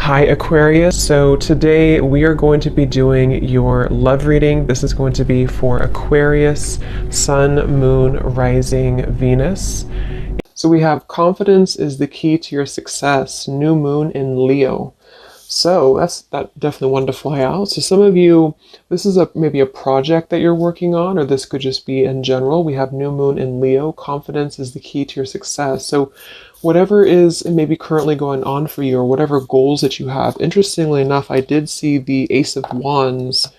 Hi Aquarius, so today we are going to be doing your love reading. This is going to be for Aquarius, Sun, Moon, Rising, Venus. So we have confidence is the key to your success, new moon in Leo. So that definitely one to fly out. So some of you, this is maybe a project that you're working on, or this could just be in general. We have new moon in Leo. Confidence is the key to your success. So whatever is maybe currently going on for you, or whatever goals that you have. Interestingly enough, I did see the Ace of Wands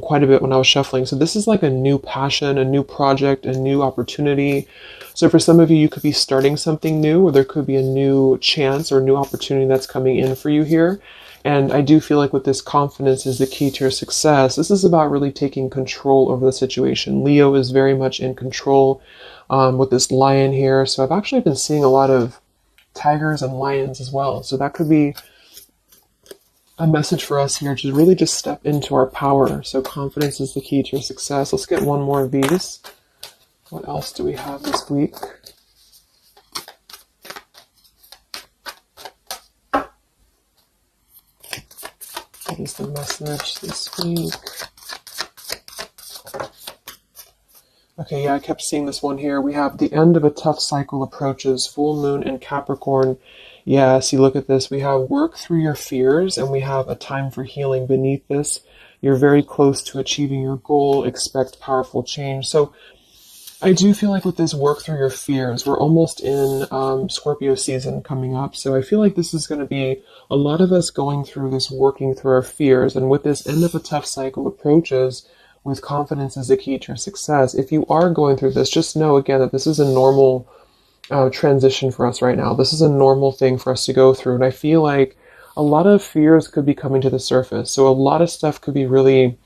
quite a bit when I was shuffling. So this is like a new passion, a new project, a new opportunity. So for some of you, you could be starting something new, or there could be a new chance or new opportunity that's coming in for you here. And I do feel like with this confidence is the key to your success. This is about really taking control over the situation. Leo is very much in control with this lion here. So I've actually been seeing a lot of tigers and lions as well. So that could be a message for us here to really just step into our power. So confidence is the key to your success. Let's get one more of these. What else do we have this week? What is the message this week? Okay, yeah, I kept seeing this one here. We have the end of a tough cycle approaches, full moon in Capricorn. Yeah, see, look at this. We have work through your fears, and we have a time for healing beneath this. You're very close to achieving your goal. Expect powerful change. So I do feel like with this work through your fears, we're almost in Scorpio season coming up. So I feel like this is going to be a lot of us going through this, working through our fears. And with this end of a tough cycle approaches, with confidence is the key to your success. If you are going through this, just know again that this is a normal transition for us right now. This is a normal thing for us to go through. And I feel like a lot of fears could be coming to the surface. So a lot of stuff could be really,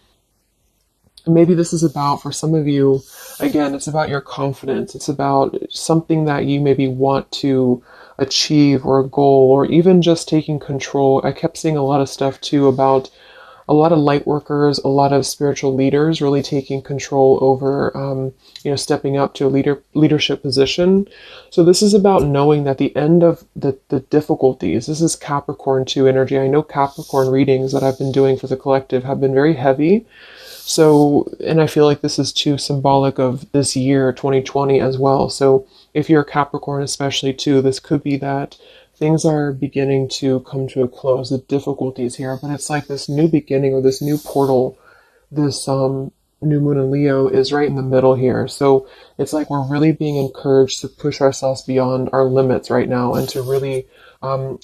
maybe this is about, for some of you, again, it's about your confidence. It's about something that you maybe want to achieve, or a goal, or even just taking control. I kept seeing a lot of stuff too about a lot of light workers, a lot of spiritual leaders really taking control over, stepping up to a leadership position. So this is about knowing that the end of the difficulties, this is Capricorn 2 energy. I know Capricorn readings that I've been doing for the collective have been very heavy. So, and I feel like this is too symbolic of this year, 2020 as well. So if you're a Capricorn especially too, this could be that things are beginning to come to a close, the difficulties here, but it's like this new beginning, or this new portal, this new moon in Leo is right in the middle here. So it's like we're really being encouraged to push ourselves beyond our limits right now, and to really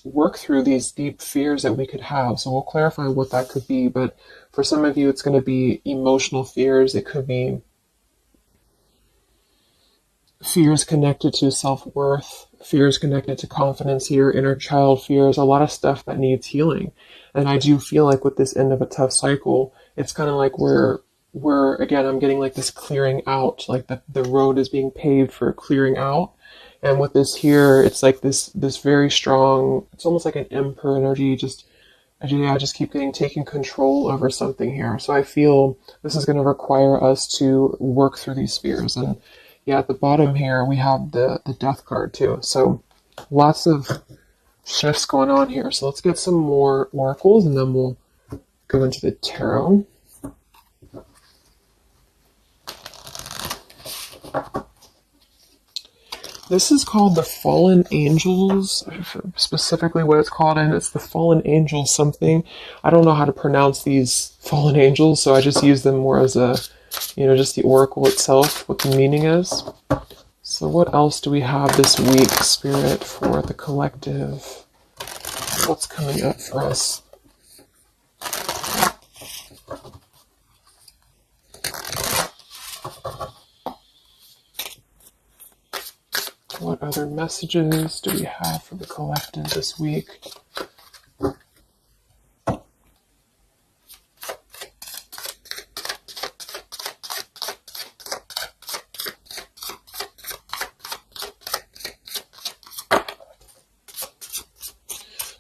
work through these deep fears that we could have. So we'll clarify what that could be, but for some of you, it's going to be emotional fears. It could be fears connected to self-worth, fears connected to confidence here, inner child fears, a lot of stuff that needs healing. And I do feel like with this end of a tough cycle, it's kind of like we're again, I'm getting like this clearing out, like the road is being paved for clearing out. And with this here, it's like this very strong, it's almost like an emperor energy, I just keep taking control over something here. So I feel this is going to require us to work through these fears. And yeah, at the bottom here, we have the death card too. So lots of shifts going on here. So let's get some more oracles, and then we'll go into the tarot. This is called the Fallen Angels, specifically what it's called, and it's the Fallen Angels something. I don't know how to pronounce these Fallen Angels, so I just use them more as a, just the oracle itself, what the meaning is. So what else do we have this week, Spirit, for the collective? What's coming up for us? What other messages do we have for the collective this week?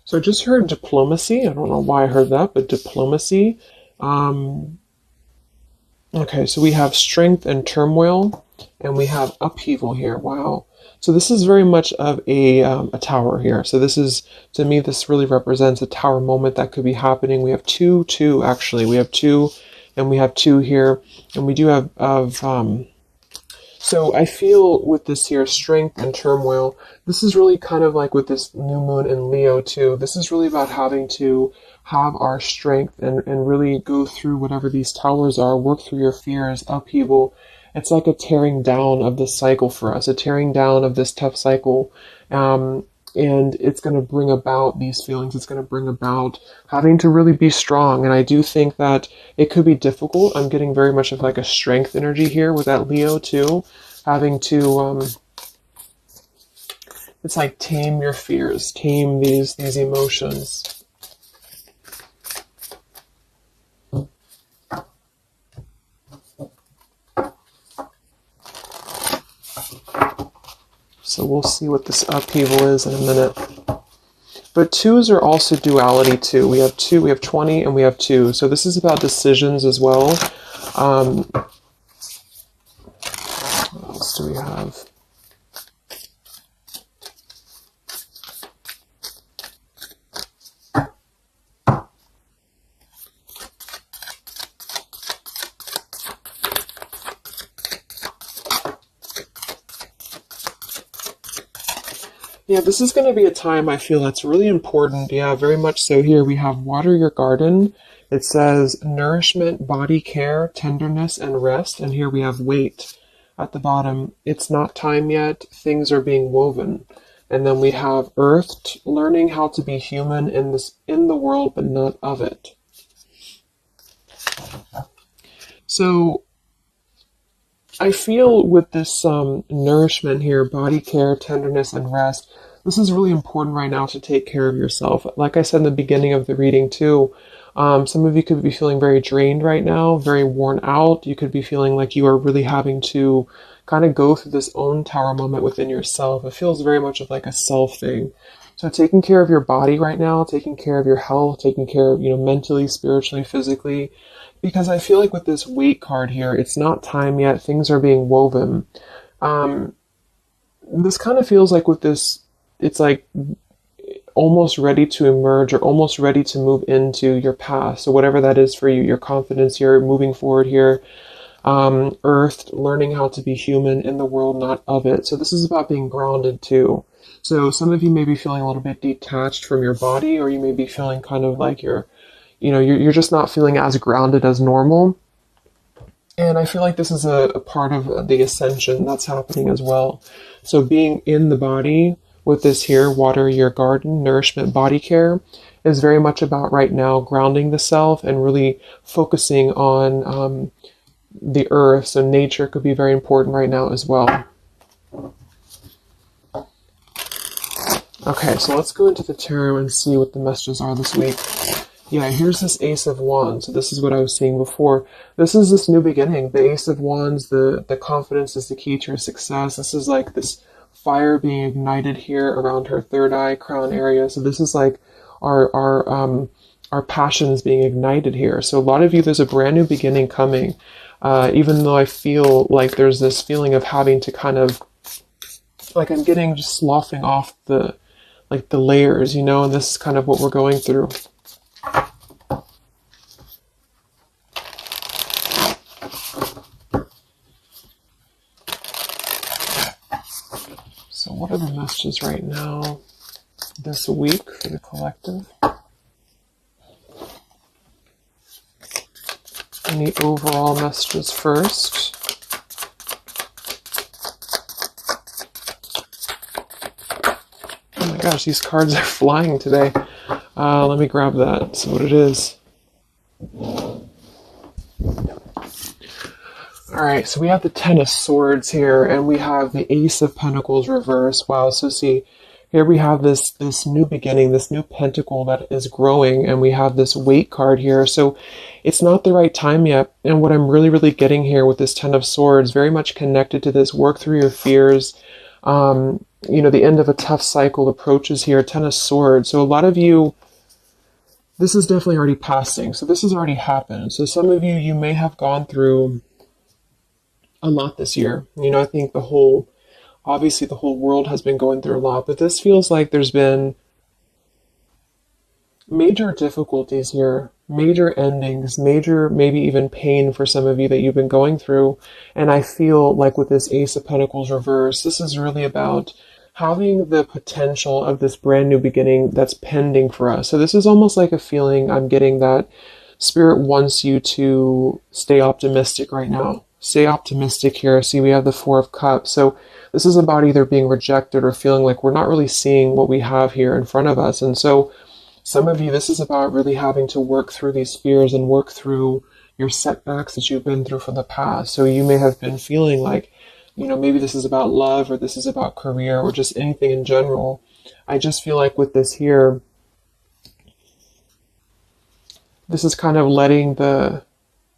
So I just heard diplomacy. I don't know why I heard that, but diplomacy. Okay, so we have strength and turmoil, and we have upheaval here. Wow. So this is very much of a tower here. So this is, to me, this really represents a tower moment that could be happening. We have two actually. We have two, and we have two here, and we do have so I feel with this here, strength and turmoil, this is really kind of like with this new moon in Leo too. This is really about having to have our strength and really go through whatever these towers are, work through your fears, upheaval. It's like a tearing down of this cycle for us, a tearing down of this tough cycle. And it's going to bring about these feelings. It's going to bring about having to really be strong. And I do think that it could be difficult. I'm getting very much of like a strength energy here with that Leo too. Having to, it's like tame your fears, tame these emotions. So we'll see what this upheaval is in a minute. But twos are also duality too. We have 20, and we have 2. So this is about decisions as well. What else do we have? Yeah, this is going to be a time I feel that's really important. Yeah, very much so. Here we have water your garden. It says nourishment, body care, tenderness, and rest. And here we have wait at the bottom. It's not time yet. Things are being woven. And then we have earth, learning how to be human in the world, but not of it. So I feel with this nourishment here, body care, tenderness, and rest, this is really important right now to take care of yourself. Like I said in the beginning of the reading too, some of you could be feeling very drained right now, very worn out. You could be feeling like you are really having to kind of go through this own tower moment within yourself. It feels very much of like a self thing. So taking care of your body right now, taking care of your health, taking care of, mentally, spiritually, physically, because I feel like with this wait card here, it's not time yet. Things are being woven. This kind of feels like with this, it's like almost ready to emerge or almost ready to move into your past. So whatever that is for you, your confidence here, moving forward here, earth, learning how to be human in the world, not of it. So this is about being grounded too. So some of you may be feeling a little bit detached from your body, or you may be feeling kind of like you're just not feeling as grounded as normal. And I feel like this is a part of the ascension that's happening as well. So being in the body with this here, water your garden, nourishment, body care, is very much about right now grounding the self and really focusing on the earth. So nature could be very important right now as well. Okay, so let's go into the tarot and see what the messages are this week. Yeah, here's this Ace of Wands. So this is what I was seeing before. This is this new beginning. The Ace of Wands, the confidence is the key to your success. This is like this fire being ignited here around her third eye, crown area. So this is like our passions being ignited here. So a lot of you, there's a brand new beginning coming. Even though I feel like there's this feeling of having to kind of, like I'm getting just sloughing off the layers, and this is kind of what we're going through. So what are the messages right now this week for the collective? Any overall messages first? Oh my gosh, these cards are flying today. Let me grab that, see what it is. Alright, so we have the Ten of Swords here, and we have the Ace of Pentacles reversed. Wow, so see, here we have this new beginning, this new pentacle that is growing, and we have this Wait card here. So it's not the right time yet, and what I'm really, really getting here with this Ten of Swords, very much connected to this, work through your fears. The end of a tough cycle approaches here, Ten of Swords. So a lot of you, this is definitely already passing. So this has already happened. So some of you, you may have gone through a lot this year. You know, I think obviously the whole world has been going through a lot, but this feels like there's been major difficulties here, major endings, major maybe even pain for some of you that you've been going through. And I feel like with this Ace of Pentacles reverse, this is really about having the potential of this brand new beginning that's pending for us. So this is almost like a feeling I'm getting that Spirit wants you to stay optimistic right now. Stay optimistic here. See, we have the Four of Cups. So this is about either being rejected or feeling like we're not really seeing what we have here in front of us. And so some of you, this is about really having to work through these fears and work through your setbacks that you've been through from the past. So you may have been feeling like, you know, maybe this is about love or this is about career or just anything in general. I just feel like with this here, this is kind of letting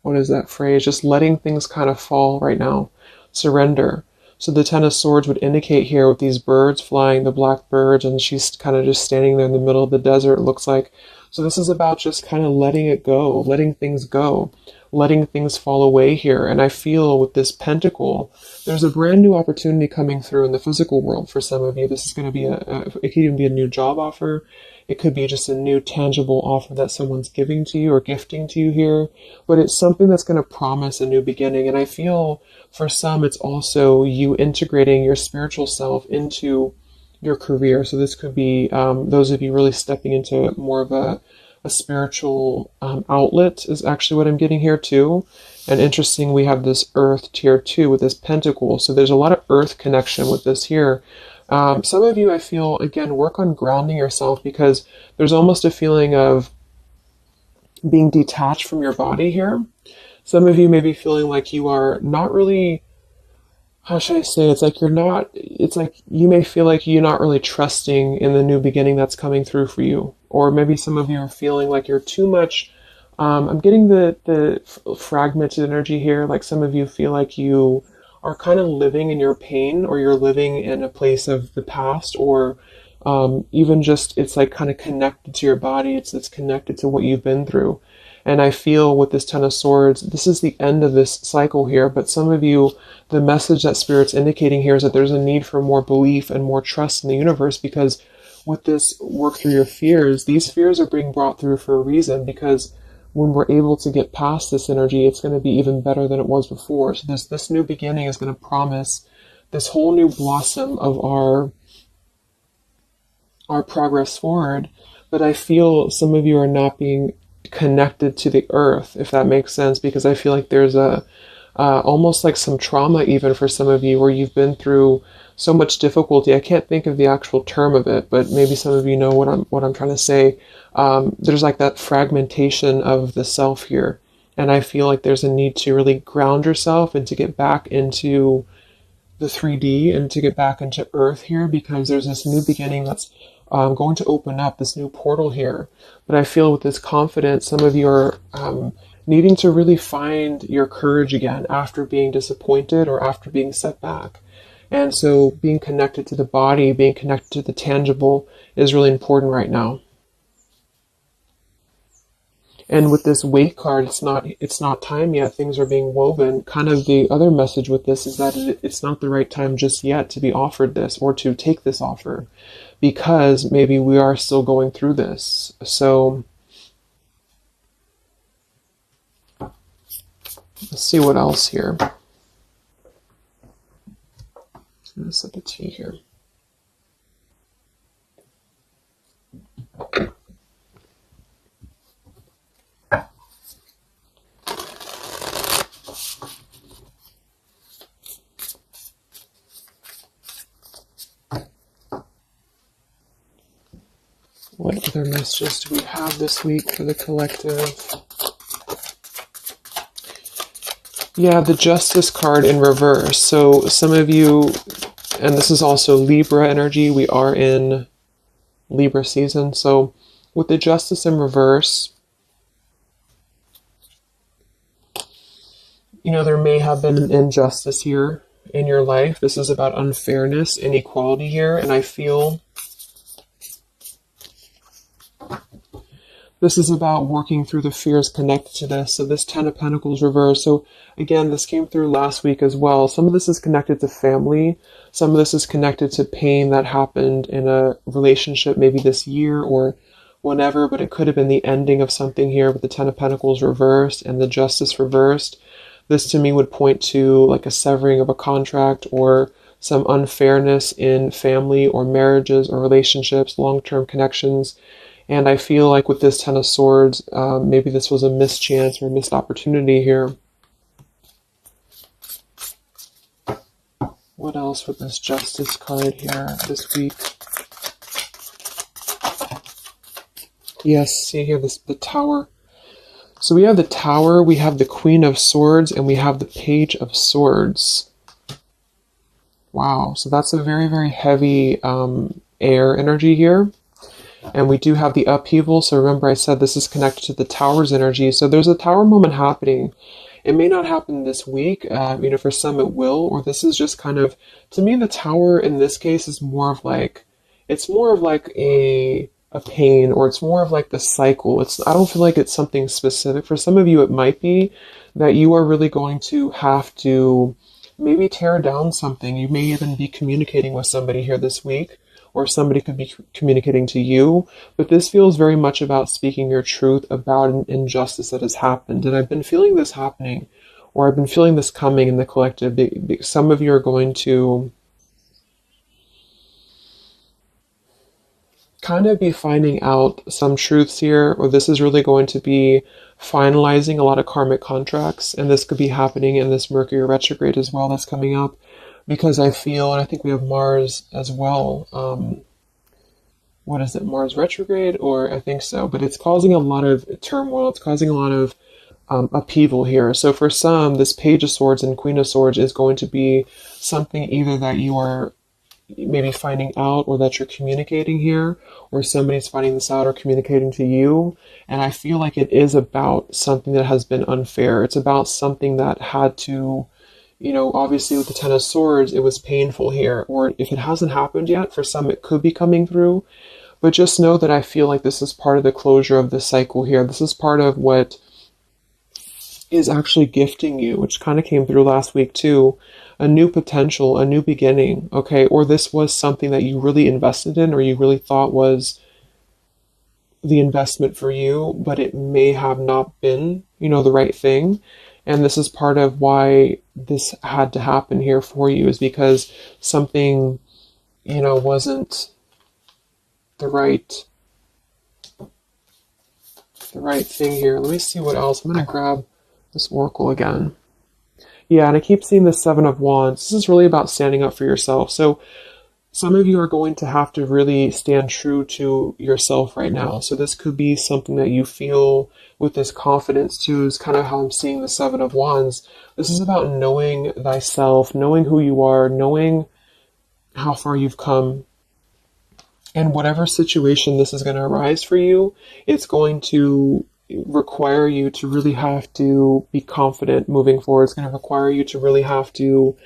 what is that phrase? Just letting things kind of fall right now. Surrender. So the Ten of Swords would indicate here with these birds flying, the black birds, and she's kind of just standing there in the middle of the desert, it looks like. So this is about just kind of letting it go, letting things go, letting things fall away here. And I feel with this pentacle, there's a brand new opportunity coming through in the physical world for some of you. This is going to be it could even be a new job offer. It could be just a new tangible offer that someone's giving to you or gifting to you here. But it's something that's going to promise a new beginning. And I feel for some, it's also you integrating your spiritual self into your career. So this could be those of you really stepping into more of a spiritual outlet is actually what I'm getting here too. And interesting, we have this earth here too with this pentacle. So there's a lot of earth connection with this here. Some of you, I feel, again, work on grounding yourself because there's almost a feeling of being detached from your body here. Some of you may be feeling like you are not really, how should I say, it's like you may feel like you're not really trusting in the new beginning that's coming through for you. Or maybe some of you are feeling like you're too much, I'm getting the fragmented energy here, like some of you feel like you are kind of living in your pain, or you're living in a place of the past, or even just it's like kind of connected to your body. It's connected to what you've been through. And I feel with this Ten of Swords, this is the end of this cycle here. But some of you, the message that Spirit's indicating here is that there's a need for more belief and more trust in the universe, because with this work through your fears, these fears are being brought through for a reason, because when we're able to get past this energy, it's going to be even better than it was before. So this new beginning is going to promise this whole new blossom of our progress forward. But I feel some of you are not being connected to the earth, if that makes sense, because I feel like there's almost like some trauma even for some of you where you've been through so much difficulty. I can't think of the actual term of it, but maybe some of you know what I'm trying to say. There's like that fragmentation of the self here. And I feel like there's a need to really ground yourself and to get back into the 3D and to get back into earth here, because there's this new beginning that's going to open up, this new portal here. But I feel with this confidence, some of you are needing to really find your courage again after being disappointed or after being set back. And so being connected to the body, being connected to the tangible is really important right now. And with this Wait card, it's not time yet. Things are being woven. Kind of the other message with this is that it's not the right time just yet to be offered this or to take this offer, because maybe we are still going through this. So let's see what else here. I'm going to sip a tea here. What other messages do we have this week for the collective? Yeah, the Justice card in reverse. So some of you, and this is also Libra energy, we are in Libra season. So with the Justice in reverse, you know, there may have been an injustice here in your life. This is about unfairness, inequality here. And I feel This is about working through the fears connected to this. So this Ten of Pentacles reversed. So again, this came through last week as well. Some of this is connected to family. Some of this is connected to pain that happened in a relationship maybe this year or whenever, but it could have been the ending of something here with the Ten of Pentacles reversed and the Justice reversed. This to me would point to like a severing of a contract or some unfairness in family or marriages or relationships, long-term connections. And I feel like with this Ten of Swords, maybe this was a mischance or a missed opportunity here. What else with this Justice card here this week? Yes, see here, the Tower. So we have the Tower, we have the Queen of Swords, and we have the Page of Swords. Wow, so that's a very, very heavy air energy here. And we do have the upheaval. So remember I said this is connected to the Tower's energy. So there's a Tower moment happening. It may not happen this week. For some it will. Or this is just kind of, to me, the Tower in this case is more of like, it's more of like a pain, or it's more of like the cycle. I don't feel like it's something specific. For some of you, it might be that you are really going to have to maybe tear down something. You may even be communicating with somebody here this week, or somebody could be communicating to you, but this feels very much about speaking your truth about an injustice that has happened. And I've been feeling this happening, or I've been feeling this coming in the collective. Some of you are going to kind of be finding out some truths here, or this is really going to be finalizing a lot of karmic contracts, and this could be happening in this Mercury retrograde as well that's coming up. Because I feel, and I think we have Mars as well. What is it, Mars retrograde? Or I think so. But it's causing a lot of turmoil. It's causing a lot of upheaval here. So for some, this Page of Swords and Queen of Swords is going to be something either that you are maybe finding out, or that you're communicating here, or somebody's finding this out or communicating to you. And I feel like it is about something that has been unfair. It's about something that had to, obviously with the Ten of Swords, it was painful here. Or if it hasn't happened yet, for some it could be coming through. But just know that I feel like this is part of the closure of the cycle here. This is part of what is actually gifting you, which kind of came through last week too. A new potential, a new beginning, okay? Or this was something that you really invested in, or you really thought was the investment for you, but it may have not been, the right thing. And this is part of why this had to happen here for you, is because something, wasn't the right thing here. Let me see what else. I'm going to grab this oracle again. Yeah, and I keep seeing the Seven of Wands. This is really about standing up for yourself. So some of you are going to have to really stand true to yourself right now. So this could be something that you feel with this confidence too, is kind of how I'm seeing the Seven of Wands. This is about knowing thyself, knowing who you are, knowing how far you've come. And whatever situation this is going to arise for you, it's going to require you to really have to be confident moving forward. It's going to require you to really have to,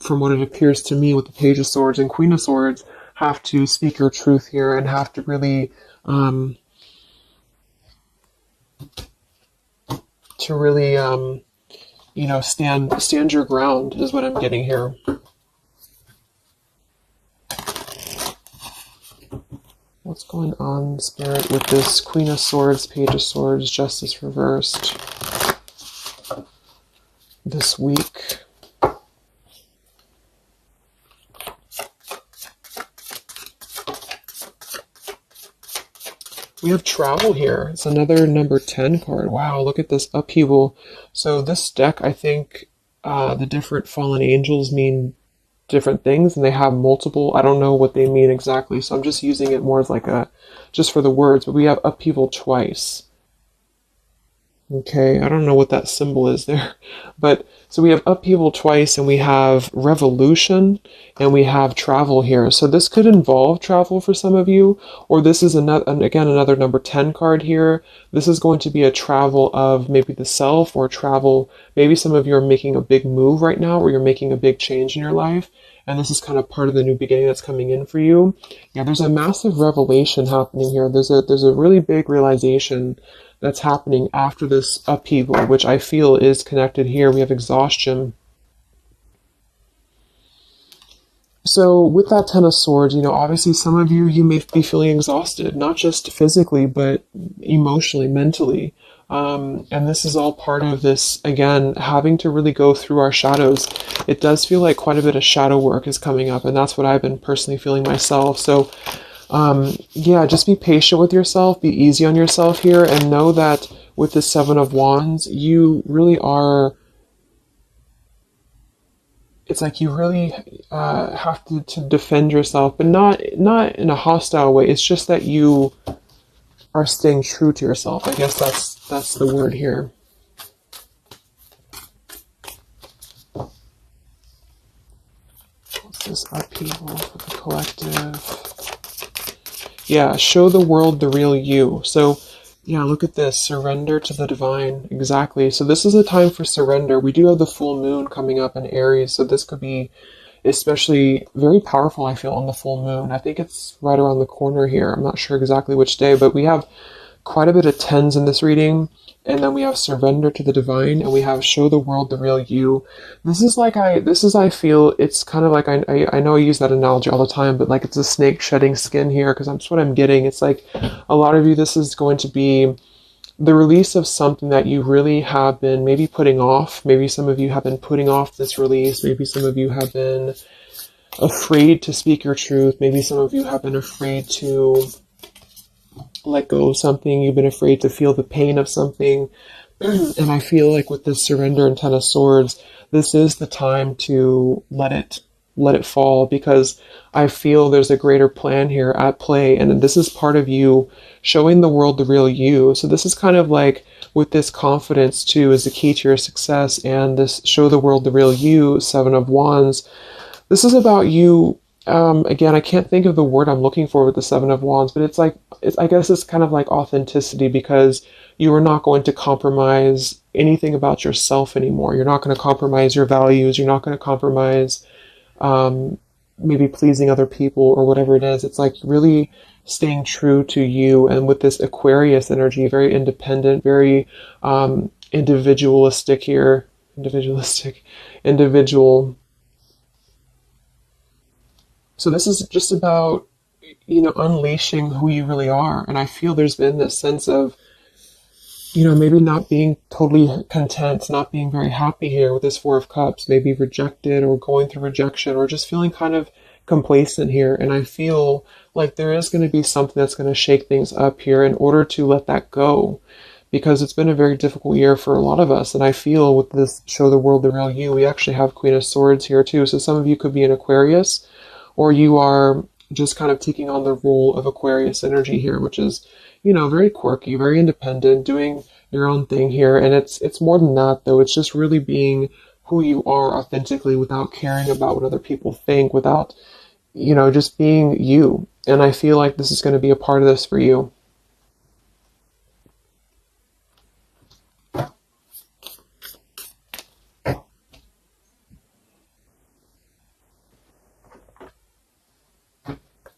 from what it appears to me with the Page of Swords and Queen of Swords, have to speak your truth here and have to really stand your ground is what I'm getting here. What's going on, Spirit, with this Queen of Swords, Page of Swords, Justice reversed this week? We have travel here. It's another number 10 card. Wow, look at this upheaval. So this deck, I think the different fallen angels mean different things, and they have multiple. I don't know what they mean exactly, so I'm just using it more as like just for the words. But we have upheaval twice. Okay, I don't know what that symbol is there, but so we have upheaval twice, and we have revolution, and we have travel here. So this could involve travel for some of you, or this is another number 10 card here. This is going to be a travel of maybe the self, or travel. Maybe some of you are making a big move right now, or you're making a big change in your life. and this is kind of part of the new beginning that's coming in for you. Yeah, there's a massive revelation happening here. There's a really big realization that's happening after this upheaval, which I feel is connected here. We have exhaustion. So with that Ten of Swords, obviously some of you may be feeling exhausted, not just physically, but emotionally, mentally. And this is all part of this, again, having to really go through our shadows. It does feel like quite a bit of shadow work is coming up, and that's what I've been personally feeling myself. So, yeah, just be patient with yourself, be easy on yourself here, and know that with the Seven of Wands, you really are... It's like you really have to defend yourself, but not in a hostile way. It's just that you are staying true to yourself. I guess that's the word here. What's this upheaval for the collective? Yeah, show the world the real you. So, yeah, look at this. Surrender to the divine. Exactly. So this is a time for surrender. We do have the full moon coming up in Aries, so this could be especially very powerful, I feel, on the full moon. I think it's right around the corner here. I'm not sure exactly which day, but we have quite a bit of tens in this reading. And then we have surrender to the divine, and we have show the world the real you. I feel, it's kind of like, I know I use that analogy all the time, but like it's a snake shedding skin here, because that's what I'm getting. It's like a lot of you, this is going to be the release of something that you really have been maybe putting off. Maybe some of you have been putting off this release. Maybe some of you have been afraid to speak your truth. Maybe some of you have been afraid to let go of something. You've been afraid to feel the pain of something. And I feel like with this surrender and Ten of Swords, this is the time to let it fall, because I feel there's a greater plan here at play, and this is part of you showing the world the real you. So this is kind of like, with this confidence too is the key to your success, and this show the world the real you, Seven of Wands. This is about you. Again, I can't think of the word I'm looking for with the Seven of Wands, but I guess it's kind of like authenticity, because you are not going to compromise anything about yourself anymore. You're not going to compromise your values. You're not going to compromise maybe pleasing other people or whatever it is. It's like really staying true to you. And with this Aquarius energy, very independent, very individualistic here. Individual. So this is just about, unleashing who you really are. And I feel there's been this sense of, maybe not being totally content, not being very happy here with this Four of Cups, maybe rejected or going through rejection, or just feeling kind of complacent here. And I feel like there is going to be something that's going to shake things up here in order to let that go, because it's been a very difficult year for a lot of us. And I feel with this show the world the real you, we actually have Queen of Swords here too. So some of you could be an Aquarius, or you are just kind of taking on the role of Aquarius energy here, which is, very quirky, very independent, doing your own thing here. And it's more than that, though. It's just really being who you are authentically, without caring about what other people think, without, just being you. And I feel like this is going to be a part of this for you.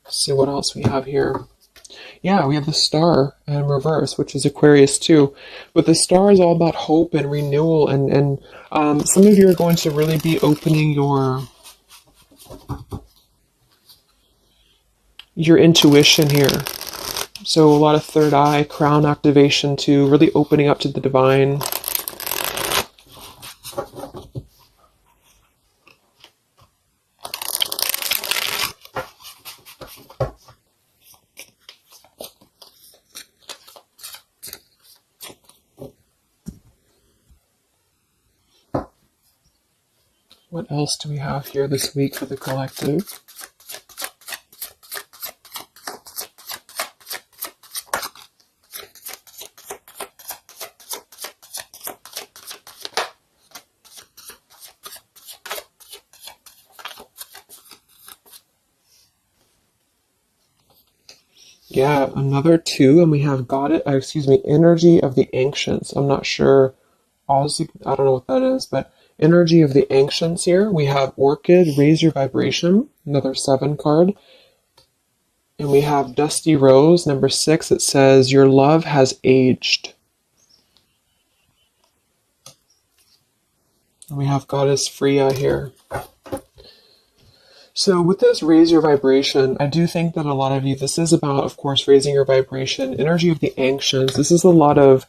See what else we have here. Yeah, we have the Star in reverse, which is Aquarius too. But the Star is all about hope and renewal, and some of you are going to really be opening your intuition here. So a lot of third eye, crown activation too, really opening up to the divine. What else do we have here this week for the collective? Yeah, another two, and we have energy of the ancients. I'm not sure. Honestly, I don't know what that is, but Energy of the ancients here. We have Orchid, raise your vibration, another 7 card. And we have Dusty Rose, number 6. It says, your love has aged. And we have Goddess Freya here. So with this raise your vibration, I do think that a lot of you, this is about, of course, raising your vibration. Energy of the ancients. This is a lot of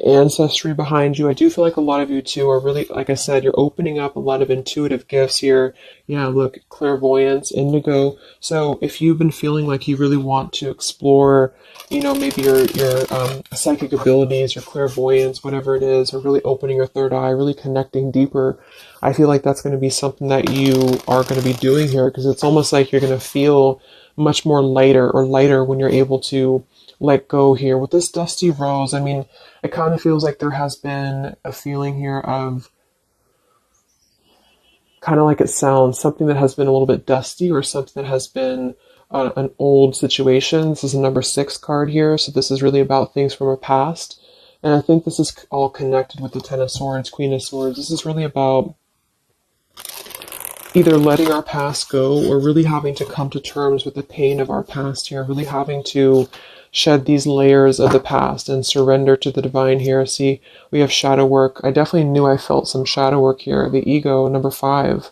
ancestry behind you. I do feel like a lot of you too are really, like I said, you're opening up a lot of intuitive gifts here. Yeah, look, clairvoyance, indigo. So if you've been feeling like you really want to explore, you know, maybe your psychic abilities, your clairvoyance, whatever it is, or really opening your third eye, really connecting deeper, I feel like that's going to be something that you are going to be doing here, because it's almost like you're going to feel much more lighter when you're able to let go here. With this Dusty Rose, I mean, it kind of feels like there has been a feeling here of, kind of like it sounds, something that has been a little bit dusty, or something that has been an old situation. This is a number 6 card here, so this is really about things from our past. And I think this is all connected with the Ten of Swords, Queen of Swords. This is really about either letting our past go, or really having to come to terms with the pain of our past here, really having to shed these layers of the past and surrender to the divine here. See, we have shadow work. I definitely knew I felt some shadow work here. The ego, number 5.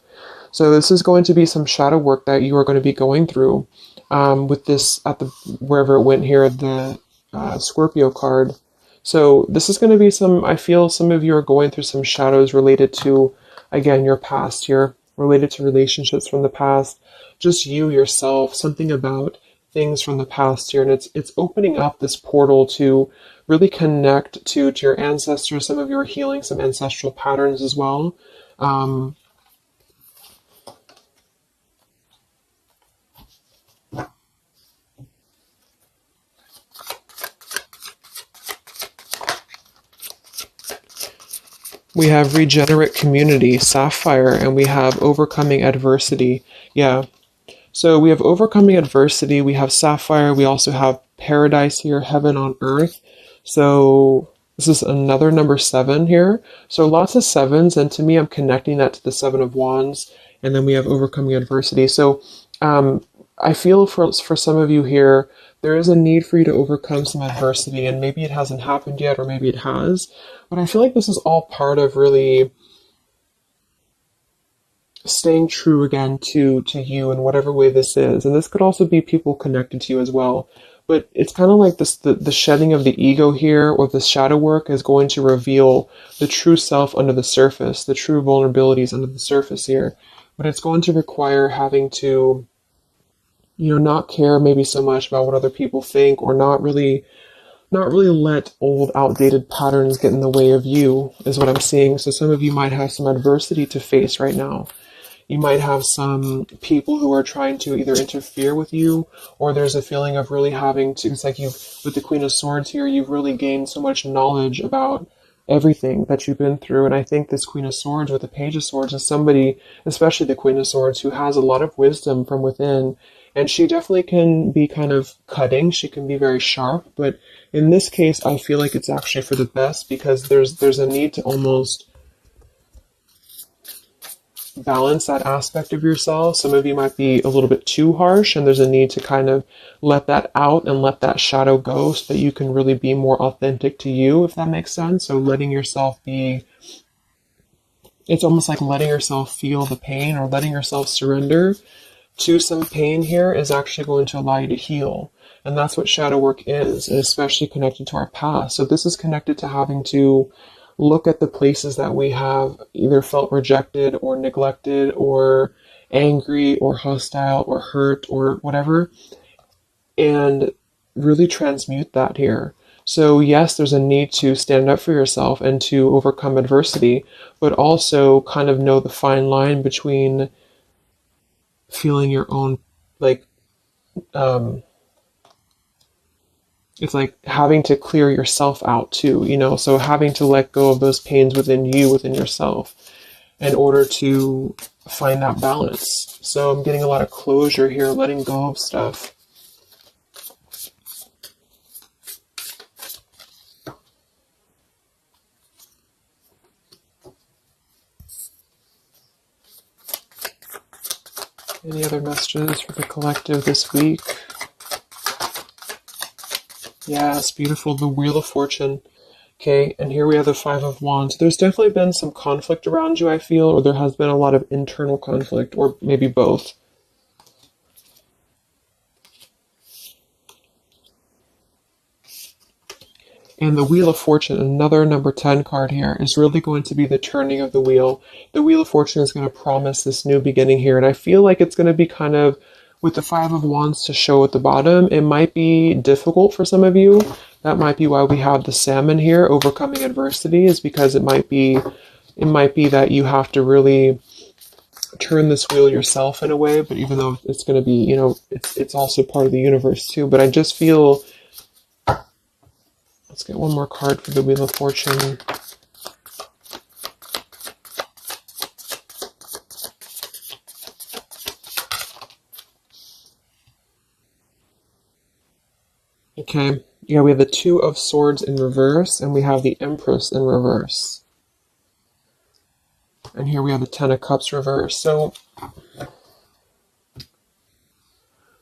So this is going to be some shadow work that you are going to be going through with this, at the, wherever it went here, the Scorpio card. So this is going to be some, I feel some of you are going through some shadows related to, again, your past here, related to relationships from the past, just you yourself, something about things from the past here. And it's opening up this portal to really connect to your ancestors. Some of you are healing some ancestral patterns as well. We have regenerate community, sapphire, and we have overcoming adversity. Yeah. So we have overcoming adversity, we have sapphire, we also have paradise here, heaven on earth. So this is another number 7 here. So lots of 7s, and to me, I'm connecting that to the 7 of Wands, and then we have overcoming adversity. So I feel for some of you here, there is a need for you to overcome some adversity, and maybe it hasn't happened yet, or maybe it has. But I feel like this is all part of really staying true again to you in whatever way this is. And this could also be people connected to you as well. But it's kind of like this, the shedding of the ego here, or the shadow work, is going to reveal the true self under the surface, the true vulnerabilities under the surface here. But it's going to require having to, you know, not care maybe so much about what other people think, or not really let old outdated patterns get in the way of you, is what I'm seeing. So some of you might have some adversity to face right now. You might have some people who are trying to either interfere with you, or there's a feeling of really having to, it's like with the Queen of Swords here, you've really gained so much knowledge about everything that you've been through. And I think this Queen of Swords with the Page of Swords is somebody, especially the Queen of Swords, who has a lot of wisdom from within. And she definitely can be kind of cutting. She can be very sharp. But in this case, I feel like it's actually for the best, because there's a need to almost balance that aspect of yourself. Some of you might be a little bit too harsh, and there's a need to kind of let that out and let that shadow go, so that you can really be more authentic to you, if that makes sense. So letting yourself be, it's almost like letting yourself feel the pain, or letting yourself surrender to some pain here, is actually going to allow you to heal. And that's what shadow work is, and especially connected to our past. So this is connected to having to look at the places that we have either felt rejected or neglected or angry or hostile or hurt or whatever, and really transmute that here. So yes, there's a need to stand up for yourself and to overcome adversity, but also kind of know the fine line between feeling your own, like, it's like having to clear yourself out too, you know, so having to let go of those pains within you, within yourself, in order to find that balance. So I'm getting a lot of closure here, letting go of stuff. Any other messages for the collective this week? Yes, beautiful. The Wheel of Fortune. Okay, and here we have the Five of Wands. There's definitely been some conflict around you, I feel, or there has been a lot of internal conflict, or maybe both. And the Wheel of Fortune, another number 10 card here, is really going to be the turning of the wheel. The Wheel of Fortune is going to promise this new beginning here, and I feel like it's going to be kind of, with the Five of Wands to show at the bottom, it might be difficult for some of you. That might be why we have the Salmon here, overcoming adversity, is because it might be that you have to really turn this wheel yourself in a way, but even though it's going to be, you know, it's also part of the universe too. But I just feel, let's get one more card for the Wheel of Fortune. Okay, yeah, we have the Two of Swords in reverse, and we have the Empress in reverse. And here we have the Ten of Cups reverse. So,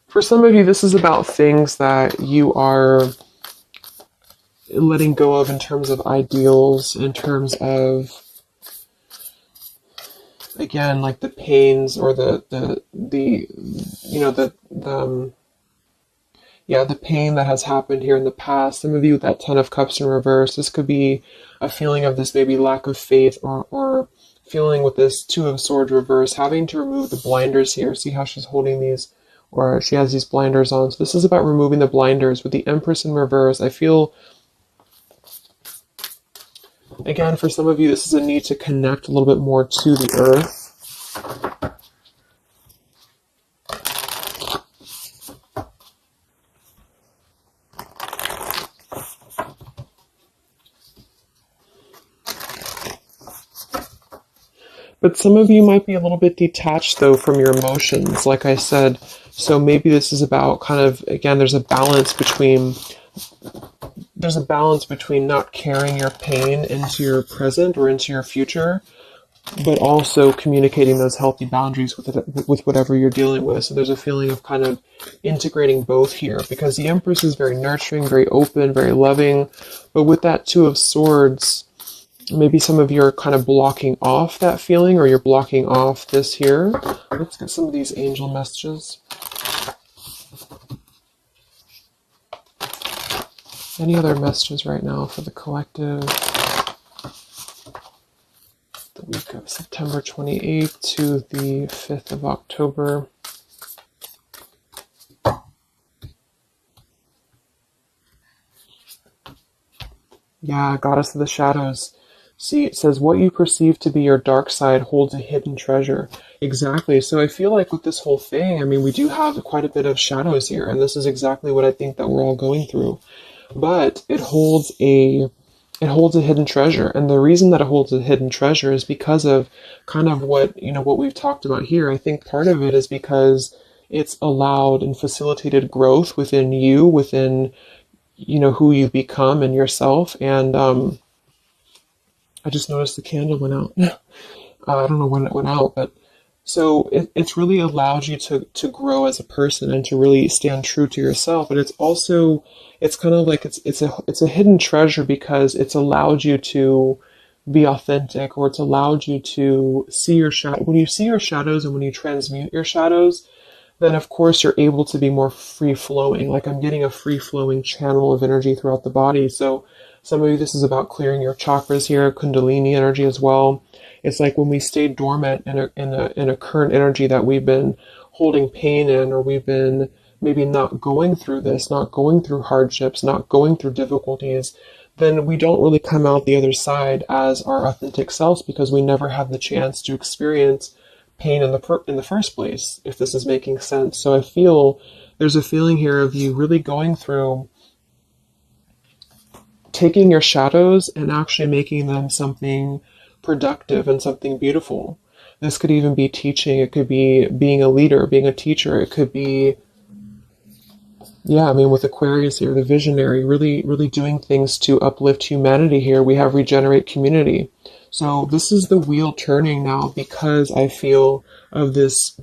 for some of you, this is about things that you are letting go of in terms of ideals, in terms of, again, like the pains or the pain that has happened here in the past. Some of you with that Ten of Cups in reverse, this could be a feeling of this maybe lack of faith, or feeling with this Two of Swords reverse, having to remove the blinders here. See how she's holding these, or she has these blinders on. So this is about removing the blinders. With the Empress in reverse, I feel, again, for some of you, this is a need to connect a little bit more to the earth. But some of you might be a little bit detached, though, from your emotions, like I said. So maybe this is about kind of, again, there's a balance between not carrying your pain into your present or into your future, but also communicating those healthy boundaries with whatever you're dealing with. So there's a feeling of kind of integrating both here, because the Empress is very nurturing, very open, very loving. But with that Two of Swords, maybe some of you are kind of blocking off that feeling, or you're blocking off this here. Let's get some of these angel messages. Any other messages right now for the collective? The week of September 28th to the 5th of October. Yeah, Goddess of the Shadows. See, it says, what you perceive to be your dark side holds a hidden treasure. Exactly. So I feel like with this whole thing, I mean, we do have quite a bit of shadows here, and this is exactly what I think that we're all going through. But it holds a hidden treasure. And the reason that it holds a hidden treasure is because of kind of what we've talked about here. I think part of it is because it's allowed and facilitated growth within you, within, who you've become and yourself. And, I just noticed the candle went out. I don't know when it went out, but so it's really allowed you to grow as a person and to really stand true to yourself. But it's also, it's kind of like it's a hidden treasure because it's allowed you to be authentic, or it's allowed you to see your shadow. When you see your shadows and when you transmute your shadows, then of course you're able to be more free flowing. Like I'm getting a free flowing channel of energy throughout the body. So some of you, this is about clearing your chakras here, Kundalini energy as well. It's like when we stay dormant in a current energy that we've been holding pain in, or we've been maybe not going through this, not going through hardships, not going through difficulties, then we don't really come out the other side as our authentic selves, because we never have the chance to experience pain in the first place, if this is making sense. So I feel there's a feeling here of you really going through, taking your shadows and actually making them something productive and something beautiful. This could even be teaching. It could be being a leader, being a teacher. It could be Yeah, I mean, with Aquarius here, the visionary, really, really doing things to uplift humanity here. We have regenerate community. So this is the wheel turning now because I feel of this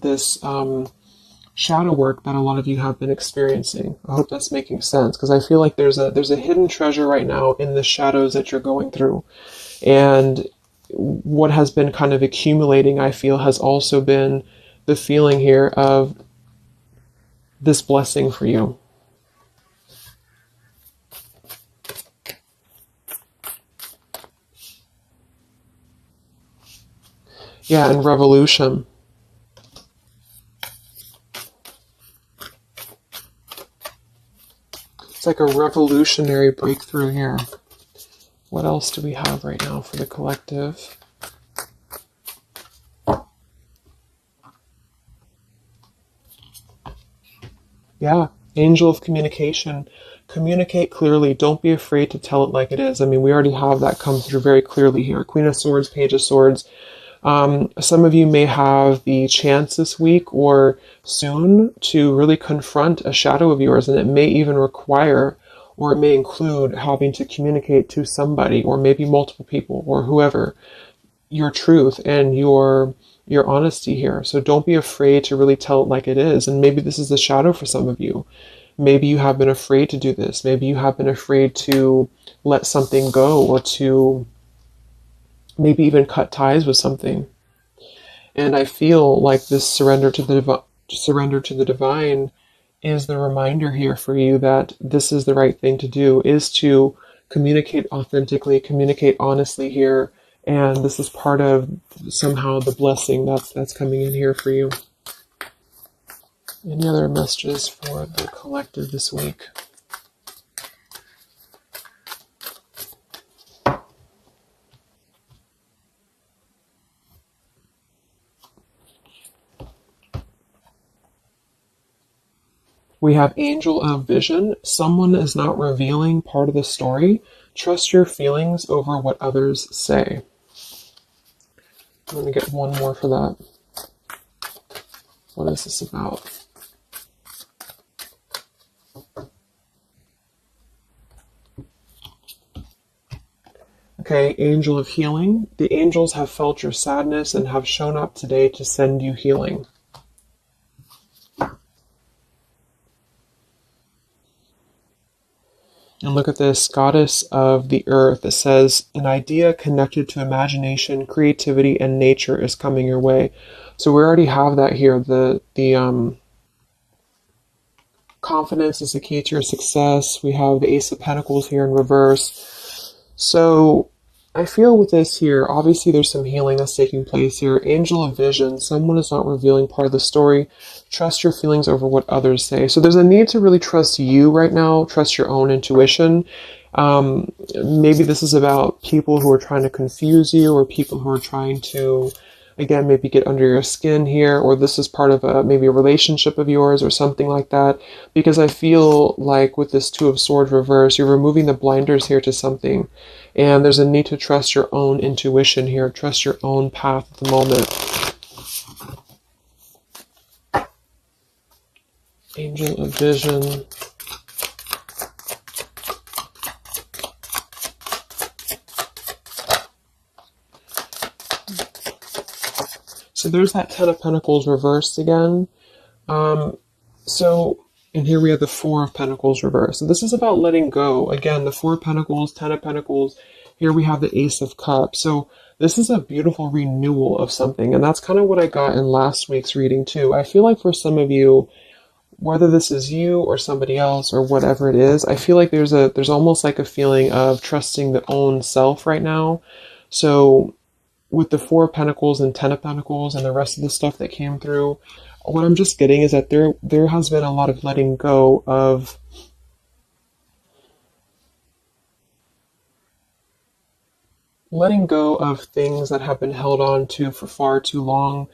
shadow work that a lot of you have been experiencing. I hope that's making sense because I feel like there's a hidden treasure right now in the shadows that you're going through. And what has been kind of accumulating, I feel, has also been the feeling here of this blessing for you. Yeah, and revolution. It's like a revolutionary breakthrough here. What else do we have right now for the collective? Yeah, angel of communication. Communicate clearly. Don't be afraid to tell it like it is. I mean, we already have that come through very clearly here. Queen of Swords, Page of Swords. Some of you may have the chance this week or soon to really confront a shadow of yours, and it may even require or it may include having to communicate to somebody or maybe multiple people or whoever your truth and your honesty here. So don't be afraid to really tell it like it is. And maybe this is the shadow for some of you. Maybe you have been afraid to do this. Maybe you have been afraid to let something go or to maybe even cut ties with something. And I feel like this surrender to the divine is the reminder here for you that this is the right thing to do, is to communicate authentically, communicate honestly here, and this is part of somehow the blessing that's coming in here for you. Any other messages for the collective this week? We have Angel of Vision. Someone is not revealing part of the story. Trust your feelings over what others say. I'm going to get one more for that. What is this about? Okay, Angel of Healing. The angels have felt your sadness and have shown up today to send you healing. And look at this, Goddess of the Earth. It says, an idea connected to imagination, creativity, and nature is coming your way. So we already have that here. The confidence is the key to your success. We have the Ace of Pentacles here in reverse. So I feel with this here, obviously there's some healing that's taking place here. Angel of Vision, someone is not revealing part of the story. Trust your feelings over what others say. So there's a need to really trust you right now, trust your own intuition. Maybe this is about people who are trying to confuse you or people who are trying to, again, maybe get under your skin here, or this is part of maybe a relationship of yours or something like that. Because I feel like with this Two of Swords reverse, you're removing the blinders here to something. And there's a need to trust your own intuition here, trust your own path at the moment. Angel of Vision. So there's that Ten of Pentacles reversed again. And here we have the Four of Pentacles reversed. So this is about letting go. Again, the Four of Pentacles, Ten of Pentacles. Here we have the Ace of Cups. So this is a beautiful renewal of something. And that's kind of what I got in last week's reading too. I feel like for some of you, whether this is you or somebody else or whatever it is, I feel like there's almost like a feeling of trusting the own self right now. So with the Four of Pentacles and Ten of Pentacles and the rest of the stuff that came through, what I'm just getting is that there has been a lot of letting go of things that have been held on to for far too long,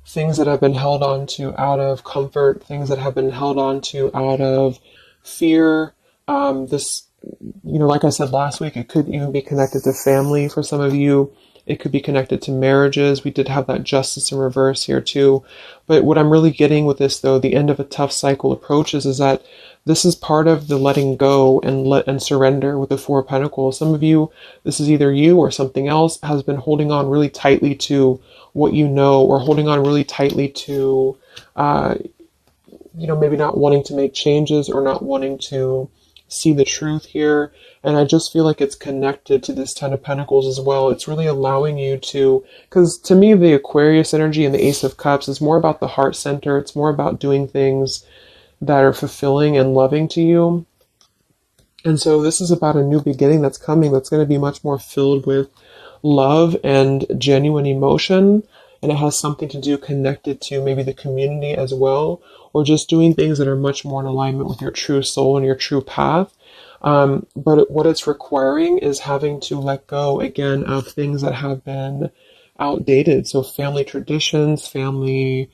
things that have been held on to out of comfort, things that have been held on to out of fear. Like I said last week, it could even be connected to family for some of you. It could be connected to marriages. We did have that justice in reverse here too. But what I'm really getting with this, though, the end of a tough cycle approaches, is that this is part of the letting go and let and surrender with the Four of Pentacles. Some of you, this is either you or something else, has been holding on really tightly to what you know, or holding on really tightly to, maybe not wanting to make changes or not wanting to see the truth here. And I just feel like it's connected to this Ten of Pentacles as well. It's really allowing you to, because to me, the Aquarius energy and the Ace of Cups is more about the heart center. It's more about doing things that are fulfilling and loving to you. And so this is about a new beginning that's coming, that's going to be much more filled with love and genuine emotion. And it has something to do connected to maybe the community as well, or just doing things that are much more in alignment with your true soul and your true path. But what it's requiring is having to let go again of things that have been outdated. So family traditions, family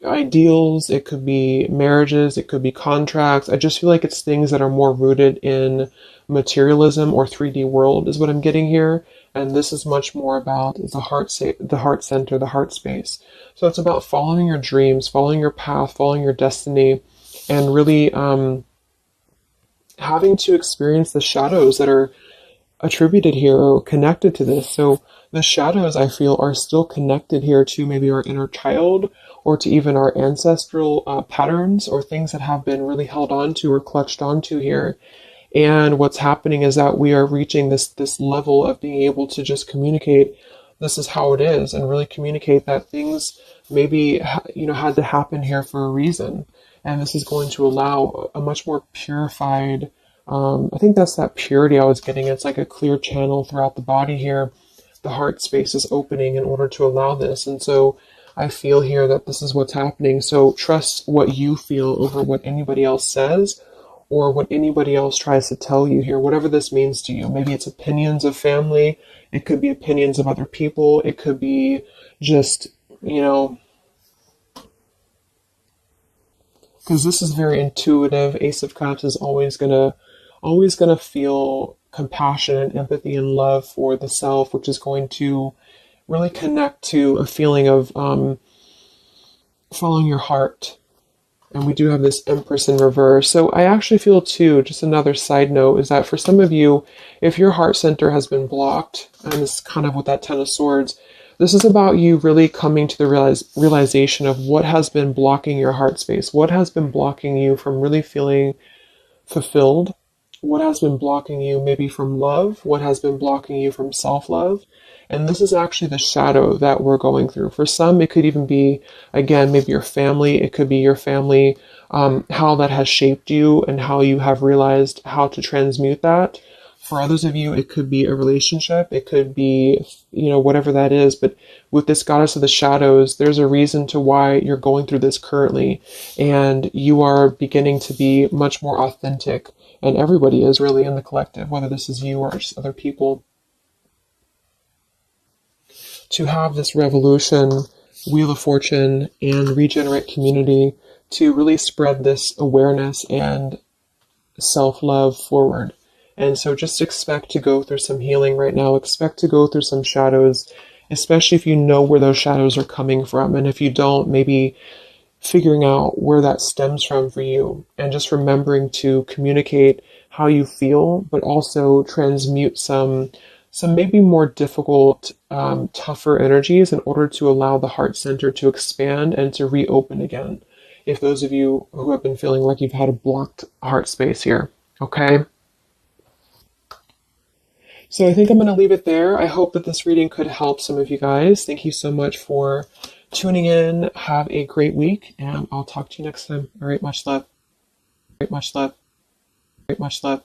ideals, it could be marriages, it could be contracts. I just feel like it's things that are more rooted in materialism or 3D world is what I'm getting here. And this is much more about the heart center, the heart space. So it's about following your dreams, following your path, following your destiny, and really having to experience the shadows that are attributed here or connected to this. So the shadows, I feel, are still connected here to maybe our inner child, or to even our ancestral patterns, or things that have been really held on to or clutched onto here. And what's happening is that we are reaching this level of being able to just communicate, this is how it is, and really communicate that things maybe had to happen here for a reason. And this is going to allow a much more purified, I think that's that purity I was getting. It's like a clear channel throughout the body here. The heart space is opening in order to allow this. And so I feel here that this is what's happening. So trust what you feel over what anybody else says, or what anybody else tries to tell you here, whatever this means to you. Maybe it's opinions of family. It could be opinions of other people. It could be just, because this is very intuitive. Ace of Cups is always gonna feel compassion and empathy and love for the self, which is going to really connect to a feeling of following your heart. And we do have this Empress in reverse. So I actually feel too, just another side note, is that for some of you, if your heart center has been blocked, and it's kind of with that Ten of Swords, this is about you really coming to the realization of what has been blocking your heart space, what has been blocking you from really feeling fulfilled, what has been blocking you maybe from love, what has been blocking you from self-love. And this is actually the shadow that we're going through. For some, it could even be, again, maybe your family. It could be your family, how that has shaped you and how you have realized how to transmute that. For others of you, it could be a relationship. It could be, whatever that is. But with this Goddess of the Shadows, there's a reason to why you're going through this currently. And you are beginning to be much more authentic. And everybody is really in the collective, whether this is you or just other people. To have this revolution, Wheel of Fortune, and Regenerate community to really spread this awareness and self-love forward. And so just expect to go through some healing right now. Expect to go through some shadows, especially if you know where those shadows are coming from. And if you don't, maybe figuring out where that stems from for you. And just remembering to communicate how you feel, but also transmute some maybe more difficult, tougher energies in order to allow the heart center to expand and to reopen again. If those of you who have been feeling like you've had a blocked heart space here, okay? So I think I'm going to leave it there. I hope that this reading could help some of you guys. Thank you so much for tuning in. Have a great week, and I'll talk to you next time. All right, much love. Much love. Much love.